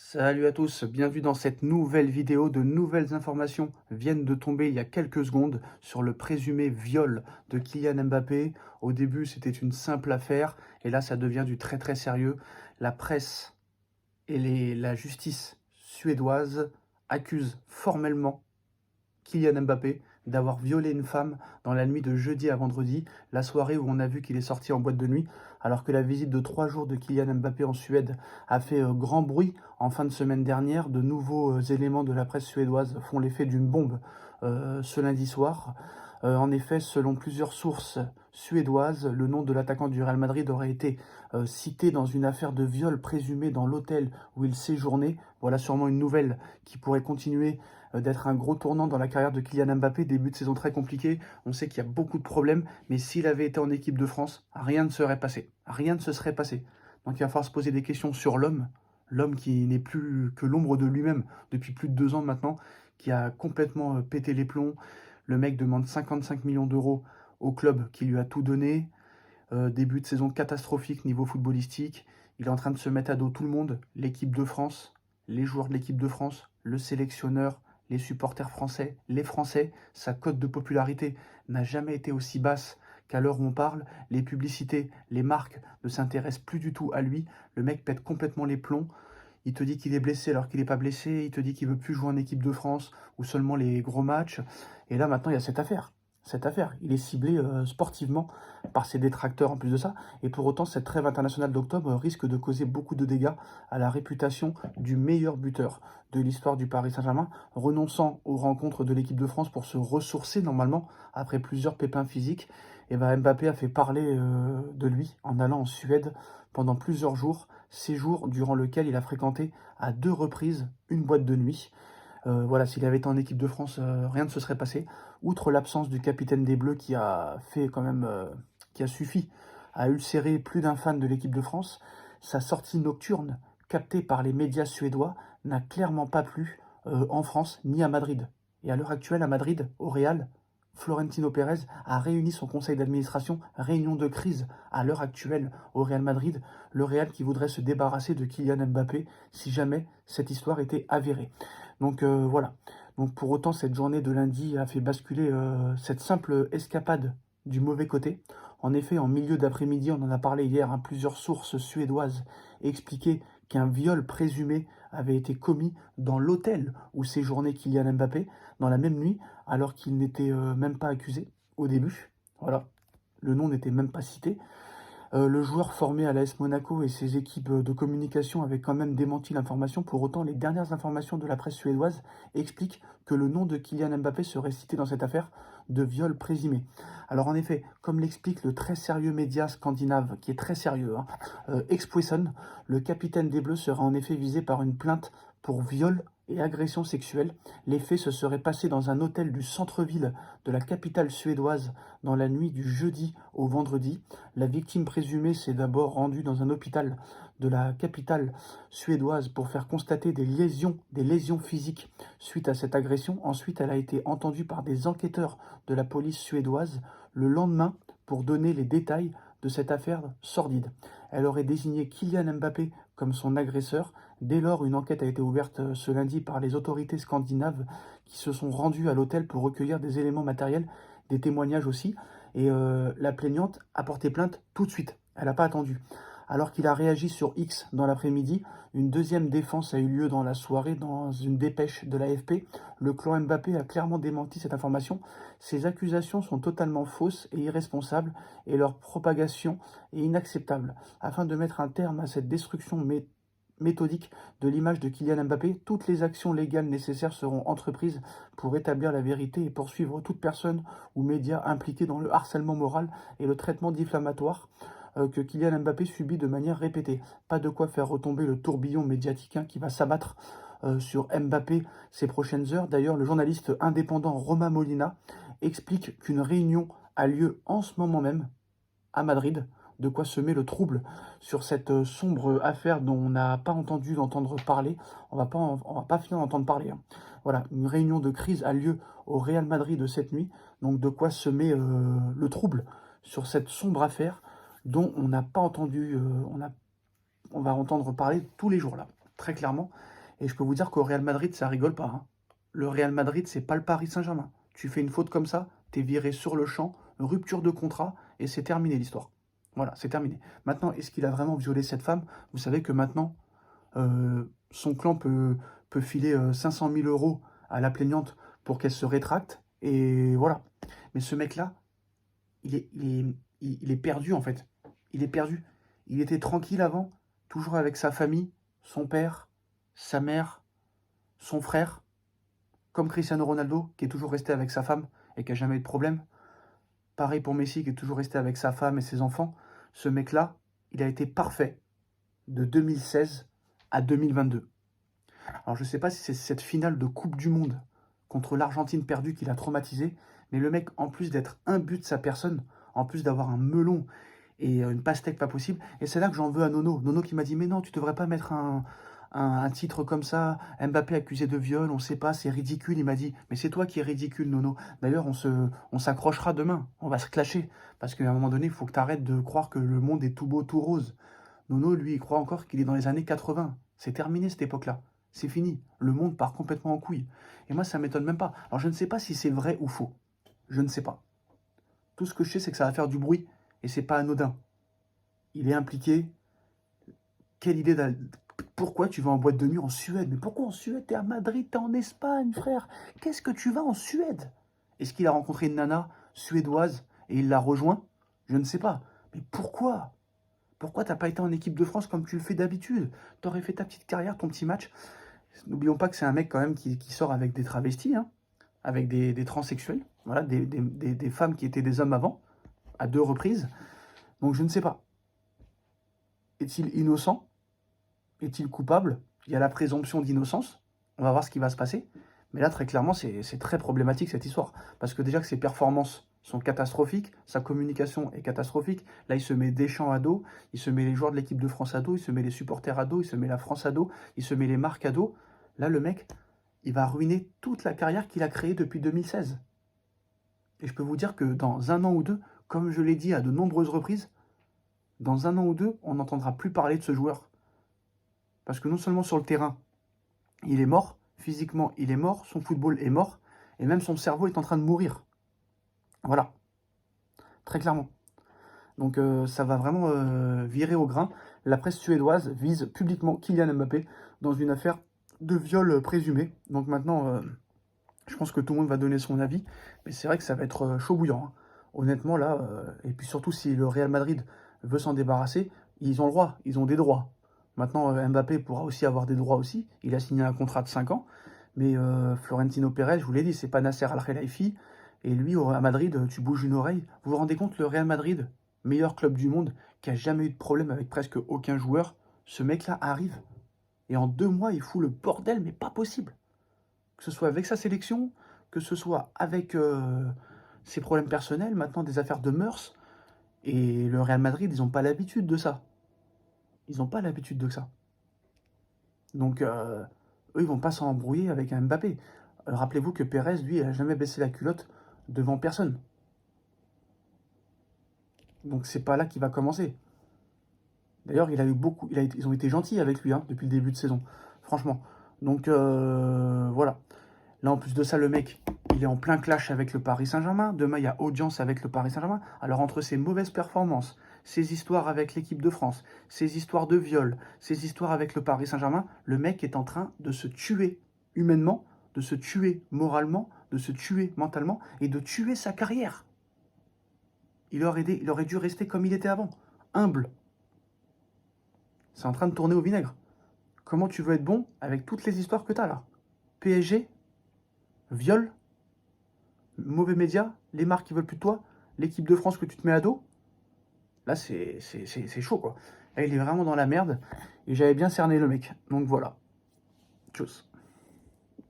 Salut à tous, bienvenue dans cette nouvelle vidéo. De nouvelles informations viennent de tomber il y a quelques secondes sur le présumé viol de Kylian Mbappé. Au début, c'était une simple affaire et là, ça devient du très très sérieux. La presse et la justice suédoise accusent formellement Kylian Mbappé d'avoir violé une femme dans la nuit de jeudi à vendredi, la soirée où on a vu qu'il est sorti en boîte de nuit, alors que la visite de 3 jours de Kylian Mbappé en Suède a fait grand bruit en fin de semaine dernière. De nouveaux éléments de la presse suédoise font l'effet d'une bombe ce lundi soir. En effet, selon plusieurs sources suédoises, le nom de l'attaquant du Real Madrid aurait été cité dans une affaire de viol présumé dans l'hôtel où il séjournait. Voilà sûrement une nouvelle qui pourrait continuer d'être un gros tournant dans la carrière de Kylian Mbappé. Début de saison très compliqué, on sait qu'il y a beaucoup de problèmes, mais s'il avait été en équipe de France, rien ne serait passé. Rien ne se serait passé. Donc il va falloir se poser des questions sur l'homme, l'homme qui n'est plus que l'ombre de lui-même depuis plus de 2 ans maintenant, qui a complètement pété les plombs. Le mec demande 55 millions d'euros au club qui lui a tout donné. Début de saison catastrophique niveau footballistique. Il est en train de se mettre à dos tout le monde, l'équipe de France, les joueurs de l'équipe de France, le sélectionneur, les supporters français, les Français. Sa cote de popularité n'a jamais été aussi basse qu'à l'heure où on parle. Les publicités, les marques ne s'intéressent plus du tout à lui. Le mec pète complètement les plombs. Il te dit qu'il est blessé alors qu'il n'est pas blessé. Il te dit qu'il veut plus jouer en équipe de France ou seulement les gros matchs. Et là, maintenant, il y a cette affaire. Cette affaire, il est ciblé sportivement par ses détracteurs en plus de ça. Et pour autant, cette trêve internationale d'octobre risque de causer beaucoup de dégâts à la réputation du meilleur buteur de l'histoire du Paris Saint-Germain, renonçant aux rencontres de l'équipe de France pour se ressourcer normalement après plusieurs pépins physiques. Et ben Mbappé a fait parler de lui en allant en Suède pendant plusieurs jours, séjour durant lequel il a fréquenté à 2 reprises une boîte de nuit. Voilà, s'il avait été en équipe de France, rien ne se serait passé. Outre l'absence du capitaine des Bleus qui a fait quand même, qui a suffi à ulcérer plus d'un fan de l'équipe de France, sa sortie nocturne, captée par les médias suédois, n'a clairement pas plu en France ni à Madrid. Et à l'heure actuelle, à Madrid, au Real, Florentino Pérez a réuni son conseil d'administration, réunion de crise à l'heure actuelle au Real Madrid, le Real qui voudrait se débarrasser de Kylian Mbappé si jamais cette histoire était avérée. Donc voilà. Donc pour autant, cette journée de lundi a fait basculer cette simple escapade du mauvais côté. En effet, en milieu d'après-midi, on en a parlé hier, hein, plusieurs sources suédoises expliquaient qu'un viol présumé avait été commis dans l'hôtel où séjournait Kylian Mbappé dans la même nuit, alors qu'il n'était même pas accusé au début. Voilà, le nom n'était même pas cité. Le joueur formé à l'AS Monaco et ses équipes de communication avaient quand même démenti l'information. Pour autant, les dernières informations de la presse suédoise expliquent que le nom de Kylian Mbappé serait cité dans cette affaire de viol présumé. Alors en effet, comme l'explique le très sérieux média scandinave, qui est très sérieux, hein, Expressen, le capitaine des Bleus serait en effet visé par une plainte pour viol et agression sexuelle. Les faits se seraient passés dans un hôtel du centre-ville de la capitale suédoise dans la nuit du jeudi au vendredi. La victime présumée s'est d'abord rendue dans un hôpital de la capitale suédoise pour faire constater des lésions physiques suite à cette agression. Ensuite, elle a été entendue par des enquêteurs de la police suédoise le lendemain pour donner les détails de cette affaire sordide. Elle aurait désigné Kylian Mbappé comme son agresseur. Dès lors, une enquête a été ouverte ce lundi par les autorités scandinaves qui se sont rendues à l'hôtel pour recueillir des éléments matériels, des témoignages aussi. Et la plaignante a porté plainte tout de suite. Elle n'a pas attendu. Alors qu'il a réagi sur X dans l'après-midi, une deuxième défense a eu lieu dans la soirée dans une dépêche de l'AFP. Le clan Mbappé a clairement démenti cette information. Ces accusations sont totalement fausses et irresponsables et leur propagation est inacceptable. Afin de mettre un terme à cette destruction méthodique de l'image de Kylian Mbappé, toutes les actions légales nécessaires seront entreprises pour établir la vérité et poursuivre toute personne ou média impliqué dans le harcèlement moral et le traitement diffamatoire que Kylian Mbappé subit de manière répétée. Pas de quoi faire retomber le tourbillon médiatique qui va s'abattre sur Mbappé ces prochaines heures. D'ailleurs, le journaliste indépendant Roma Molina explique qu'une réunion a lieu en ce moment même à Madrid, de quoi semer le trouble sur cette sombre affaire dont on n'a pas entendu d'entendre parler. On va pas finir d'entendre parler, hein. Voilà, une réunion de crise a lieu au Real Madrid de cette nuit, donc de quoi semer le trouble sur cette sombre affaire dont on n'a pas entendu, on va entendre parler tous les jours là, très clairement. Et je peux vous dire qu'au Real Madrid, ça rigole pas, hein. Le Real Madrid, c'est pas le Paris Saint-Germain. Tu fais une faute comme ça, t'es viré sur le champ, rupture de contrat, et c'est terminé l'histoire. Voilà, c'est terminé. Maintenant, est-ce qu'il a vraiment violé cette femme? Vous savez que maintenant, son clan peut filer 500 000 euros à la plaignante pour qu'elle se rétracte, et voilà. Mais ce mec-là, il est perdu, en fait. Il est perdu. Il était tranquille avant, toujours avec sa famille, son père, sa mère, son frère, comme Cristiano Ronaldo, qui est toujours resté avec sa femme et qui n'a jamais eu de problème. Pareil pour Messi, qui est toujours resté avec sa femme et ses enfants. Ce mec-là, il a été parfait de 2016 à 2022. Alors, je ne sais pas si c'est cette finale de Coupe du Monde contre l'Argentine perdue qui l'a traumatisé, mais le mec, en plus d'être un but de sa personne, en plus d'avoir un melon et une pastèque pas possible, et c'est là que j'en veux à Nono. Nono qui m'a dit, mais non, tu devrais pas mettre un titre comme ça, Mbappé accusé de viol, on sait pas, c'est ridicule. Il m'a dit, mais c'est toi qui es ridicule, Nono. D'ailleurs, on s'accrochera demain, on va se clasher, parce qu'à un moment donné, il faut que tu arrêtes de croire que le monde est tout beau, tout rose. Nono, lui, il croit encore qu'il est dans les années 80. C'est terminé cette époque-là. C'est fini. Le monde part complètement en couille. Et moi, ça ne m'étonne même pas. Alors, je ne sais pas si c'est vrai ou faux. Je ne sais pas. Tout ce que je sais, c'est que ça va faire du bruit. Et c'est pas anodin. Il est impliqué. Quelle idée d'aller... Pourquoi tu vas en boîte de nuit en Suède? Mais pourquoi en Suède? T'es à Madrid, t'es en Espagne, frère. Qu'est-ce que tu vas en Suède? Est-ce qu'il a rencontré une nana suédoise et il l'a rejoint? Je ne sais pas. Mais pourquoi? Pourquoi t'as pas été en équipe de France comme tu le fais d'habitude? T'aurais fait ta petite carrière, ton petit match. N'oublions pas que c'est un mec quand même qui sort avec des travestis, hein, avec des transsexuels, voilà, des femmes qui étaient des hommes avant, à 2 reprises. Donc je ne sais pas. Est-il innocent? Est-il coupable? Il y a la présomption d'innocence. On va voir ce qui va se passer. Mais là, très clairement, c'est très problématique cette histoire. Parce que déjà que ses performances sont catastrophiques, sa communication est catastrophique. Là, il se met Deschamps à dos, il se met les joueurs de l'équipe de France à dos, il se met les supporters à dos, il se met la France à dos, il se met les marques à dos. Là, le mec, il va ruiner toute la carrière qu'il a créée depuis 2016. Et je peux vous dire que dans 1 an ou 2, comme je l'ai dit à de nombreuses reprises, dans 1 an ou 2, on n'entendra plus parler de ce joueur. Parce que non seulement sur le terrain, il est mort, physiquement il est mort, son football est mort, et même son cerveau est en train de mourir. Voilà, très clairement. Donc ça va vraiment virer au grain. La presse suédoise vise publiquement Kylian Mbappé dans une affaire de viol présumé. Donc maintenant, je pense que tout le monde va donner son avis, mais c'est vrai que ça va être chaud bouillant, hein. Honnêtement là, et puis surtout si le Real Madrid veut s'en débarrasser, ils ont le droit, ils ont des droits. Maintenant, Mbappé pourra aussi avoir des droits aussi. Il a signé un contrat de 5 ans. Mais Florentino Pérez, je vous l'ai dit, c'est pas Nasser Al-Khelaifi. Et lui, à Madrid, tu bouges une oreille. Vous vous rendez compte, le Real Madrid, meilleur club du monde, qui a jamais eu de problème avec presque aucun joueur, ce mec-là arrive. Et en 2 mois, il fout le bordel, mais pas possible. Que ce soit avec sa sélection, que ce soit avec ses problèmes personnels, maintenant des affaires de mœurs. Et le Real Madrid, ils n'ont pas l'habitude de ça. Ils n'ont pas l'habitude de ça. Donc, eux, ils vont pas s'embrouiller avec un Mbappé. Rappelez-vous que Pérez, lui, il n'a jamais baissé la culotte devant personne. Donc, c'est pas là qu'il va commencer. D'ailleurs, il a eu beaucoup, ils ont été gentils avec lui, hein, depuis le début de saison. Franchement. Donc, voilà. Là, en plus de ça, le mec, il est en plein clash avec le Paris Saint-Germain. Demain, il y a audience avec le Paris Saint-Germain. Alors, entre ses mauvaises performances, ses histoires avec l'équipe de France, ses histoires de viol, ses histoires avec le Paris Saint-Germain, le mec est en train de se tuer humainement, de se tuer moralement, de se tuer mentalement et de tuer sa carrière. Il aurait dû rester comme il était avant, humble. C'est en train de tourner au vinaigre. Comment tu veux être bon avec toutes les histoires que tu as là? PSG, viol, mauvais médias, les marques qui veulent plus de toi, l'équipe de France que tu te mets à dos. Là, c'est chaud, quoi. Là, il est vraiment dans la merde. Et j'avais bien cerné le mec. Donc voilà. Tchuss.